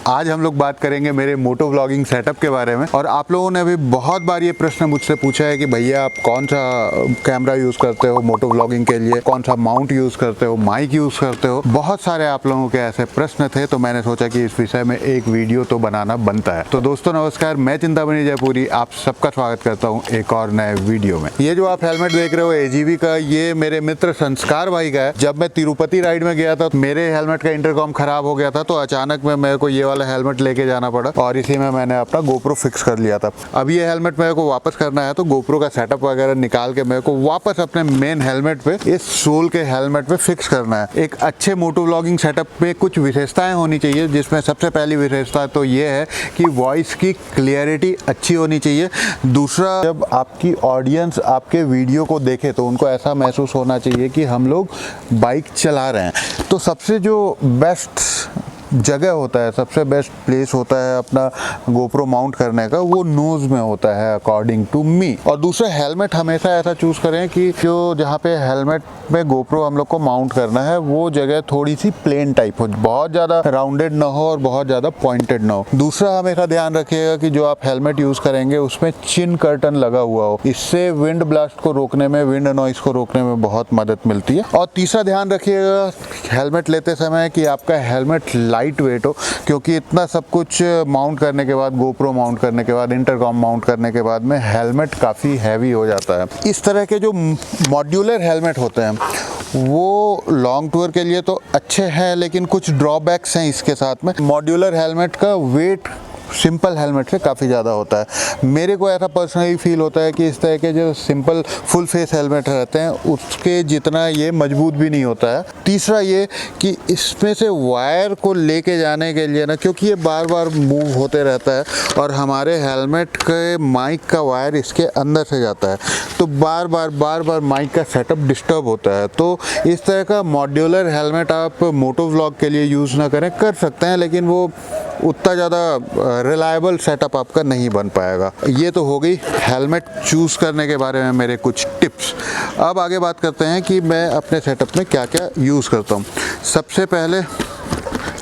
आज हम लोग बात करेंगे मेरे मोटो व्लॉगिंग सेटअप के बारे में। और आप लोगों ने भी बहुत बार ये प्रश्न मुझसे पूछा है कि भैया आप कौन सा कैमरा यूज़ करते हो मोटो व्लॉगिंग के लिए, कौन सा माउंट यूज़ करते हो, माइक यूज़ करते हो। बहुत सारे आप लोगों के ऐसे प्रश्न थे, तो मैंने सोचा कि इस विषय में एक वीडियो तो बनाना बनता है। तो दोस्तों नमस्कार, मैं चिंतामणि जयपुरी आप सबका स्वागत करता हूँ एक और नए वीडियो में। ये जो आप हेलमेट देख रहे हो AGV का, ये मेरे मित्र संस्कार भाई का है। जब मैं तिरुपति राइड में गया था, मेरे हेलमेट का इंटरकॉम खराब हो गया था, तो अचानक में मेरे को ये वाला हेलमेट लेके जाना पड़ा और इसी में मैंने अपना GoPro फिक्स कर लिया था। अब ये हेलमेट मेरे को वापस करना है, तो GoPro का सेटअप वगैरह निकाल के मेरे को वापस अपने मेन हेलमेट पे, इस सोल के हेलमेट पे फिक्स करना है। एक अच्छे मोटो व्लॉगिंग सेटअप में कुछ विशेषताएं होनी चाहिए, जिसमें सबसे पहली विशेषता तो ये है कि वॉइस की क्लियरिटी अच्छी होनी चाहिए। दूसरा, जब आपकी ऑडियंस आपके वीडियो को देखे तो उनको ऐसा महसूस होना चाहिए कि हम लोग बाइक चला रहे हैं। तो सबसे जो बेस्ट जगह होता है, सबसे बेस्ट प्लेस होता है अपना GoPro माउंट करने का, वो नोज में होता है अकॉर्डिंग टू मी। और दूसरा, हेलमेट हमेशा ऐसा चूज करें कि जो जहाँ पे हेलमेट में GoPro हम लोग को माउंट करना है वो जगह थोड़ी सी प्लेन टाइप हो, बहुत ज़्यादा राउंडेड ना हो और बहुत ज़्यादा पॉइंटेड ना हो। दूसरा, हमेशा ध्यान रखिएगा कि जो आप हेलमेट यूज़ करेंगे उसमें चिन कर्टन लगा हुआ हो। इससे विंड ब्लास्ट को रोकने में, विंड नॉइस को रोकने में बहुत मदद मिलती है। और तीसरा, ध्यान रखिएगा हेलमेट लेते समय कि आपका हेलमेट लाइट वेट हो, क्योंकि इतना सब कुछ माउंट करने के बाद, GoPro माउंट करने के बाद, इंटरकॉम माउंट करने के बाद में हेलमेट काफ़ी हैवी हो जाता है। इस तरह के जो मॉड्यूलर हेलमेट होते हैं वो लॉन्ग टूर के लिए तो अच्छे हैं, लेकिन कुछ ड्रॉबैक्स हैं इसके साथ में। मॉड्यूलर हेलमेट का वेट सिंपल हेलमेट से काफ़ी ज़्यादा होता है। मेरे को ऐसा पर्सनली फील होता है कि इस तरह के जो सिंपल फुल फेस हेलमेट रहते हैं उसके जितना ये मजबूत भी नहीं होता है। तीसरा ये कि इसमें से वायर को लेके जाने के लिए ना, क्योंकि ये बार बार मूव होते रहता है और हमारे हेलमेट के माइक का वायर इसके अंदर से जाता है, तो बार बार माइक का सेटअप डिस्टर्ब होता है। तो इस तरह का मॉड्यूलर हेलमेट आप मोटो व्लॉग के लिए यूज़ ना करें, कर सकते हैं लेकिन वो उतना ज़्यादा रिलायबल सेटअप आपका नहीं बन पाएगा। ये तो हो गई हेलमेट चूज़ करने के बारे में मेरे कुछ टिप्स। अब आगे बात करते हैं कि मैं अपने सेटअप में क्या क्या यूज़ करता हूँ। सबसे पहले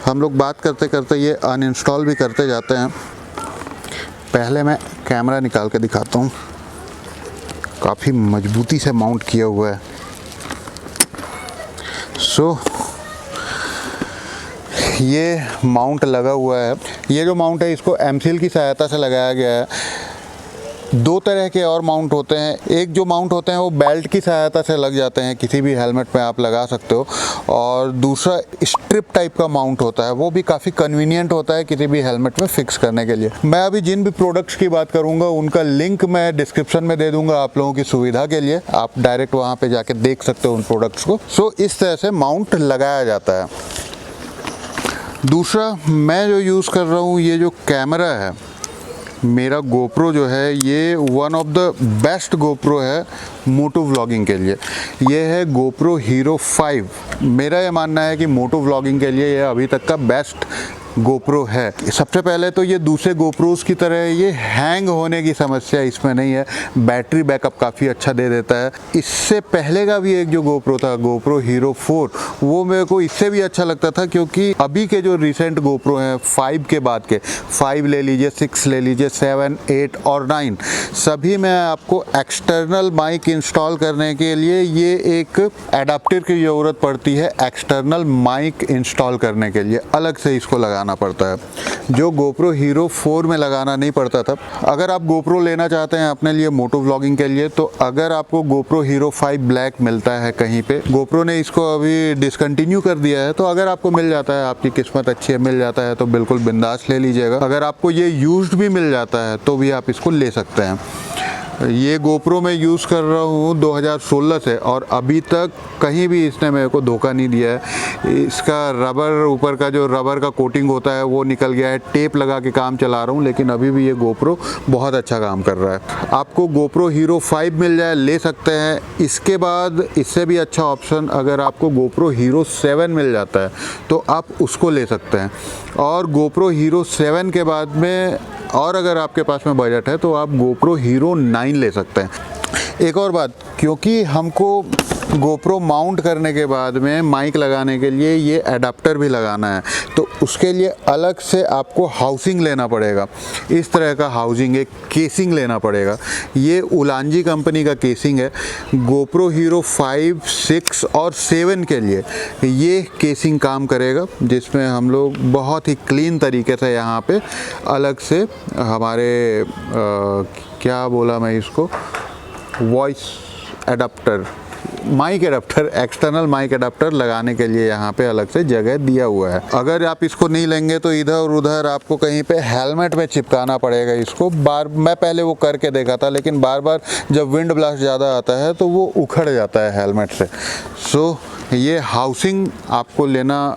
हम लोग बात करते करते ये अनइंस्टॉल भी करते जाते हैं। पहले मैं कैमरा निकाल के दिखाता हूँ, काफ़ी मजबूती से माउंट किया हुआ है। ये माउंट लगा हुआ है। ये जो माउंट है इसको एमसील की सहायता से लगाया गया है। दो तरह के और माउंट होते हैं। एक जो माउंट होते हैं वो बेल्ट की सहायता से लग जाते हैं, किसी भी हेलमेट में आप लगा सकते हो। और दूसरा स्ट्रिप टाइप का माउंट होता है, वो भी काफ़ी कन्वीनियंट होता है किसी भी हेलमेट में फिक्स करने के लिए। मैं अभी जिन भी प्रोडक्ट्स की बात करूँगा उनका लिंक मैं डिस्क्रिप्शन में दे दूँगा आप लोगों की सुविधा के लिए। आप डायरेक्ट वहाँ पर जाके देख सकते हो उन प्रोडक्ट्स को। इस तरह से माउंट लगाया जाता है। दूसरा, मैं जो यूज़ कर रहा हूँ, ये जो कैमरा है मेरा GoPro जो है, ये one of the best GoPro है मोटो व्लॉगिंग के लिए। ये है GoPro Hero 5। मेरा ये मानना है कि मोटो व्लॉगिंग के लिए ये अभी तक का बेस्ट GoPro है। सबसे पहले तो ये दूसरे GoPros की तरह ये हैंग होने की समस्या इसमें नहीं है। बैटरी बैकअप काफ़ी अच्छा दे देता है। इससे पहले का भी एक जो GoPro था, GoPro Hero 4, वो मेरे को इससे भी अच्छा लगता था, क्योंकि अभी के जो रिसेंट GoPro हैं 5 के बाद के, 5 ले लीजिए, 6 ले लीजिए, 7, 8 और 9, सभी में आपको एक्सटर्नल माइक इंस्टॉल करने के लिए ये एक एडाप्टर की ज़रूरत पड़ती है। एक्सटर्नल माइक इंस्टॉल करने के लिए अलग से इसको लगाना पड़ता है, जो GoPro Hero 4 में लगाना नहीं पड़ता था। अगर आप GoPro लेना चाहते हैं अपने लिए मोटो व्लॉगिंग के लिए, तो अगर आपको GoPro Hero 5 ब्लैक मिलता है कहीं पे, GoPro ने इसको अभी डिसकंटिन्यू कर दिया है, तो अगर आपको मिल जाता है, आपकी किस्मत अच्छी है, मिल जाता है, तो बिल्कुल बिंदास ले लीजिएगा। अगर आपको ये यूज्ड भी मिल जाता है तो भी आप इसको ले सकते हैं। ये GoPro मैं यूज़ कर रहा हूँ 2016 से, और अभी तक कहीं भी इसने मेरे को धोखा नहीं दिया है। इसका रबर, ऊपर का जो रबर का कोटिंग होता है वो निकल गया है। टेप लगा के काम चला रहा हूँ, लेकिन अभी भी ये GoPro बहुत अच्छा काम कर रहा है। आपको GoPro Hero 5 मिल जाए, ले सकते हैं। इसके बाद इससे भी अच्छा ऑप्शन, अगर आपको GoPro Hero 7 मिल जाता है तो आप उसको ले सकते हैं। और GoPro Hero 7 के बाद में, और अगर आपके पास में बजट है, तो आप GoPro Hero 9 ले सकते हैं। एक और बात, क्योंकि हमको GoPro माउंट करने के बाद में माइक लगाने के लिए ये एडाप्टर भी लगाना है, तो उसके लिए अलग से आपको हाउसिंग लेना पड़ेगा। इस तरह का हाउसिंग, एक केसिंग लेना पड़ेगा। ये उलांजी कंपनी का केसिंग है। GoPro Hero 5, 6 और 7 के लिए ये केसिंग काम करेगा, जिसमें हम लोग बहुत ही क्लीन तरीके से यहाँ पे अलग से हमारे क्या बोला मैं इसको, voice adapter, mic adapter, external mic adapter लगाने के लिए यहाँ पे अलग से जगह दिया हुआ है। अगर आप इसको नहीं लेंगे तो इधर उधर आपको कहीं पे हेलमेट में चिपकाना पड़ेगा इसको। मैं पहले वो करके देखा था, लेकिन बार बार जब विंड ब्लास्ट ज़्यादा आता है तो वो उखड़ जाता है हेलमेट से। सो ये हाउसिंग आपको लेना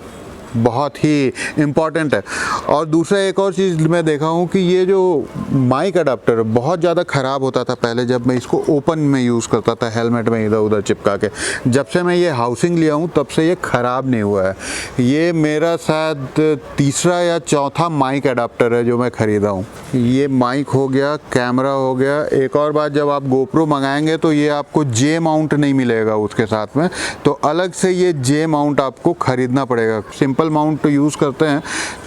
बहुत ही इम्पॉर्टेंट है। और दूसरा एक और चीज़ मैं देखा हूँ कि ये जो माइक अडाप्टर बहुत ज़्यादा ख़राब होता था पहले, जब मैं इसको ओपन में यूज़ करता था हेलमेट में इधर उधर चिपका के। जब से मैं ये हाउसिंग लिया हूँ तब से ये ख़राब नहीं हुआ है। ये मेरा शायद तीसरा या चौथा माइक अडाप्टर है जो मैं ख़रीदा हूँ। ये माइक हो गया, कैमरा हो गया। एक और बात, जब आप GoPro मंगाएंगे तो ये आपको जे माउंट नहीं मिलेगा उसके साथ में, तो अलग से ये जे माउंट आपको ख़रीदना पड़ेगा। सिंपल माउंट यूज़ करते हैं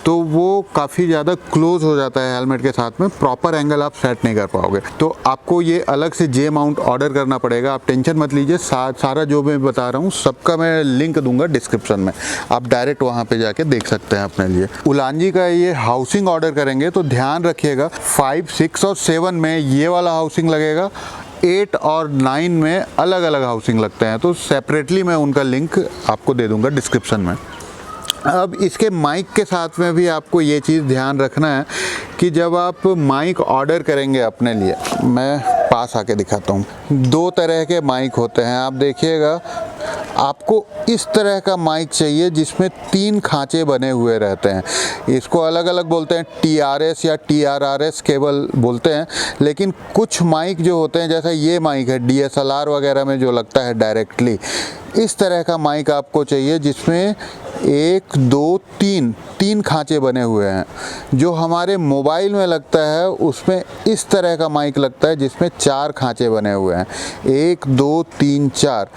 तो वो काफ़ी ज़्यादा क्लोज हो जाता है हेलमेट के साथ में, प्रॉपर एंगल आप सेट नहीं कर पाओगे। तो आपको ये अलग से जे माउंट ऑर्डर करना पड़ेगा। आप टेंशन मत लीजिए, सारा जो मैं बता रहा हूँ सबका मैं लिंक दूंगा डिस्क्रिप्शन में, आप डायरेक्ट वहाँ पे जाके देख सकते हैं अपने लिए। उलांजी का ये हाउसिंग ऑर्डर करेंगे तो ध्यान रखिएगा 5, 6 और 7 में ये वाला हाउसिंग लगेगा, 8 और 9 में अलग अलग हाउसिंग लगते हैं। तो सेपरेटली मैं उनका लिंक आपको दे दूंगा डिस्क्रिप्शन में। अब इसके माइक के साथ में भी आपको ये चीज़ ध्यान रखना है कि जब आप माइक ऑर्डर करेंगे अपने लिए, मैं पास आके दिखाता हूँ, 2 तरह के माइक होते हैं। आप देखिएगा, आपको इस तरह का माइक चाहिए जिसमें 3 खांचे बने हुए रहते हैं। इसको अलग अलग बोलते हैं, TRS या TRRS केबल बोलते हैं। लेकिन कुछ माइक जो होते हैं, जैसा ये माइक है DSLR वगैरह में जो लगता है डायरेक्टली, इस तरह का माइक आपको चाहिए जिसमें 1, 2, 3 खांचे बने हुए हैं। जो हमारे मोबाइल में लगता है उसमें इस तरह का माइक लगता है जिसमें 4 खांचे बने हुए हैं, 1, 2, 3, 4।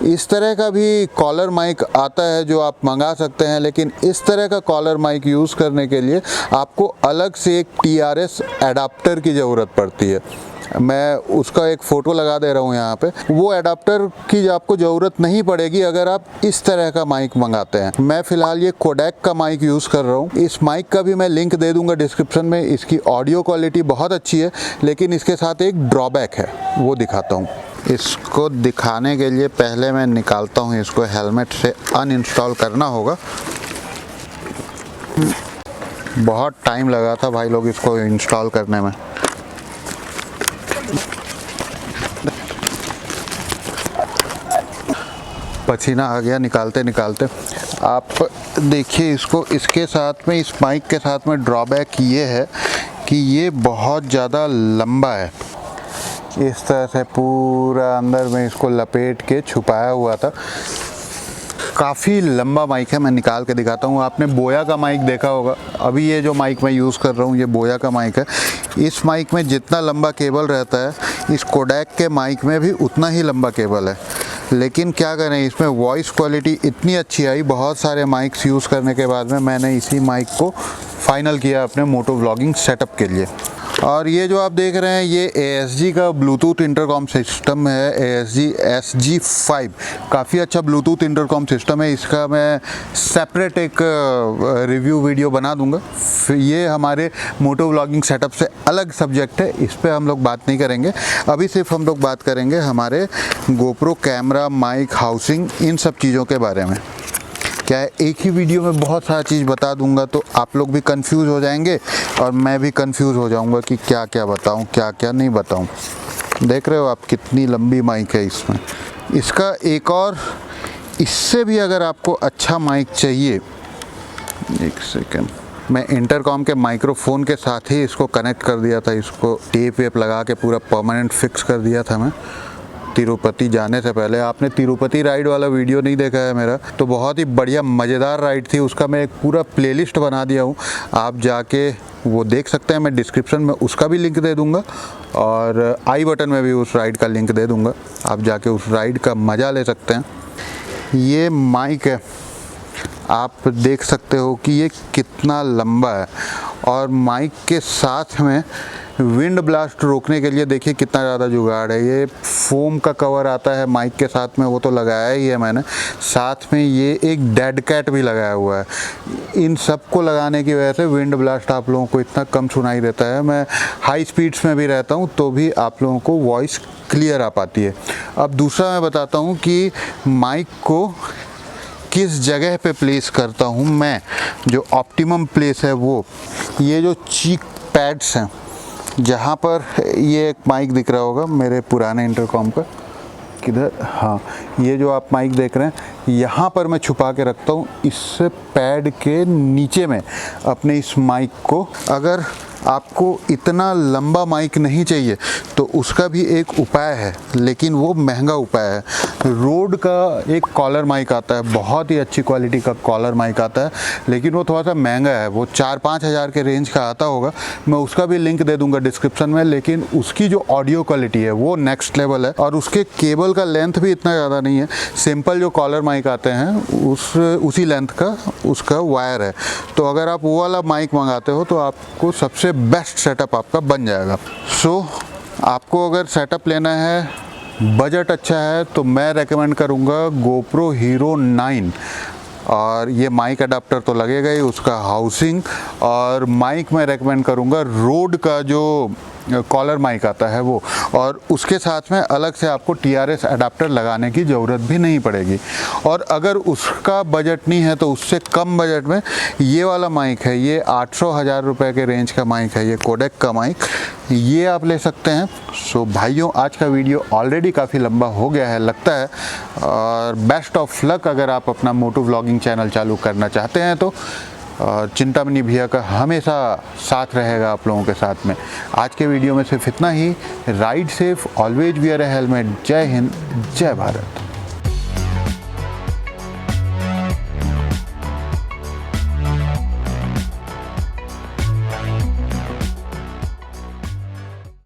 इस तरह का भी कॉलर माइक आता है जो आप मंगा सकते हैं, लेकिन इस तरह का कॉलर माइक यूज़ करने के लिए आपको अलग से एक TRS एडाप्टर की ज़रूरत पड़ती है। मैं उसका एक फ़ोटो लगा दे रहा हूँ यहाँ पे। वो एडाप्टर की आपको ज़रूरत नहीं पड़ेगी अगर आप इस तरह का माइक मंगाते हैं। मैं फ़िलहाल ये कोडेक का माइक यूज़ कर रहा हूँ। इस माइक का भी मैं लिंक दे दूँगा डिस्क्रिप्शन में। इसकी ऑडियो क्वालिटी बहुत अच्छी है, लेकिन इसके साथ एक ड्रॉबैक है, वो दिखाता हूँ। इसको दिखाने के लिए पहले मैं निकालता हूँ इसको, हेलमेट से अनइंस्टॉल करना होगा। बहुत टाइम लगा था भाई लोग इसको इंस्टॉल करने में। पसीना आ गया निकालते निकालते। आप देखिए इसको, इसके साथ में, इस माइक के साथ में ड्रॉबैक ये है कि ये बहुत ज़्यादा लंबा है। इस तरह से पूरा अंदर में इसको लपेट के छुपाया हुआ था। काफ़ी लंबा माइक है। मैं निकाल के दिखाता हूँ। आपने बोया का माइक देखा होगा। अभी ये जो माइक मैं यूज़ कर रहा हूँ ये बोया का माइक है। इस माइक में जितना लंबा केबल रहता है, इस कोडेक के माइक में भी उतना ही लंबा केबल है। लेकिन क्या करें, इसमें वॉइस क्वालिटी इतनी अच्छी आई। बहुत सारे माइक्स यूज़ करने के बाद में मैंने इसी माइक को फाइनल किया अपने मोटो व्लॉगिंग सेटअप के लिए। और ये जो आप देख रहे हैं ये ASG का ब्लूटूथ इंटरकॉम सिस्टम है, ASG SG5। काफ़ी अच्छा ब्लूटूथ इंटरकॉम सिस्टम है। इसका मैं सेपरेट एक रिव्यू वीडियो बना दूंगा। फिर ये हमारे मोटो व्लॉगिंग सेटअप से अलग सब्जेक्ट है, इस पर हम लोग बात नहीं करेंगे। अभी सिर्फ हम लोग बात करेंगे हमारे GoPro कैमरा, माइक, हाउसिंग, इन सब चीज़ों के बारे में। क्या है, एक ही वीडियो में बहुत सारा चीज़ बता दूंगा तो आप लोग भी कंफ्यूज हो जाएंगे और मैं भी कंफ्यूज हो जाऊंगा कि क्या क्या बताऊं, क्या क्या नहीं बताऊं। देख रहे हो आप कितनी लंबी माइक है इसमें। इसका एक और, इससे भी अगर आपको अच्छा माइक चाहिए, एक सेकेंड, मैं इंटरकॉम के माइक्रोफोन के साथ ही इसको कनेक्ट कर दिया था। इसको टेप वेप लगा के पूरा परमानेंट फिक्स कर दिया था मैं तिरुपति जाने से पहले। आपने तिरुपति राइड वाला वीडियो नहीं देखा है मेरा, तो बहुत ही बढ़िया मज़ेदार राइड थी। उसका मैं एक पूरा प्लेलिस्ट बना दिया हूँ, आप जाके वो देख सकते हैं। मैं डिस्क्रिप्शन में उसका भी लिंक दे दूंगा और आई बटन में भी उस राइड का लिंक दे दूंगा, आप जाके उस राइड का मज़ा ले सकते हैं। ये माइक है, आप देख सकते हो कि ये कितना लंबा है और माइक के साथ में विंड ब्लास्ट रोकने के लिए देखिए कितना ज़्यादा जुगाड़ है। ये फोम का कवर आता है माइक के साथ में, वो तो लगाया ही है मैंने, साथ में ये एक डेड कैट भी लगाया हुआ है। इन सब को लगाने की वजह से विंड ब्लास्ट आप लोगों को इतना कम सुनाई देता है। मैं हाई स्पीड्स में भी रहता हूँ तो भी आप लोगों को वॉइस क्लियर आ पाती है। अब दूसरा मैं बताता हूँ कि माइक को किस जगह पे प्लेस करता हूँ मैं, जो ऑप्टिमम प्लेस है वो ये जो चीक पैड्स हैं, जहाँ पर ये एक माइक दिख रहा होगा मेरे पुराने इंटरकॉम का, किधर, हाँ, ये जो आप माइक देख रहे हैं यहाँ पर मैं छुपा के रखता हूँ इस पैड के नीचे में अपने इस माइक को। अगर आपको इतना लंबा माइक नहीं चाहिए तो उसका भी एक उपाय है, लेकिन वो महंगा उपाय है। रोड का एक कॉलर माइक आता है, बहुत ही अच्छी क्वालिटी का कॉलर माइक आता है, लेकिन वो थोड़ा सा महंगा है, वो 4-5 हज़ार के रेंज का आता होगा। मैं उसका भी लिंक दे दूंगा डिस्क्रिप्शन में, लेकिन उसकी जो ऑडियो क्वालिटी है वो नेक्स्ट लेवल है और उसके केबल का लेंथ भी इतना ज़्यादा नहीं है। सिंपल जो कॉलर माइक आते हैं उसी लेंथ का उसका वायर है। तो अगर आप वो वाला माइक मंगाते हो तो आपको सबसे बेस्ट सेटअप आपका बन जाएगा। आपको अगर सेटअप लेना है, बजट अच्छा है, तो मैं रेकमेंड करूँगा GoPro Hero 9। और ये माइक अडाप्टर तो लगेगा ही, उसका हाउसिंग, और माइक मैं रेकमेंड करूँगा रोड का जो कॉलर माइक आता है वो, और उसके साथ में अलग से आपको TRS अडाप्टर लगाने की ज़रूरत भी नहीं पड़ेगी। और अगर उसका बजट नहीं है तो उससे कम बजट में ये वाला माइक है, ये 800-1000 रुपये के रेंज का माइक है, ये कोडेक का माइक, ये आप ले सकते हैं। सो भाइयों, आज का वीडियो ऑलरेडी काफ़ी लंबा हो गया है लगता है, और बेस्ट ऑफ लक अगर आप अपना मोटो व्लॉगिंग चैनल चालू करना चाहते हैं तो। और चिंतामणि भैया का हमेशा साथ रहेगा आप लोगों के साथ में। आज के वीडियो में सिर्फ इतना ही। राइड सेफ, ऑलवेज वियर ए हेलमेट। जय हिंद, जय भारत।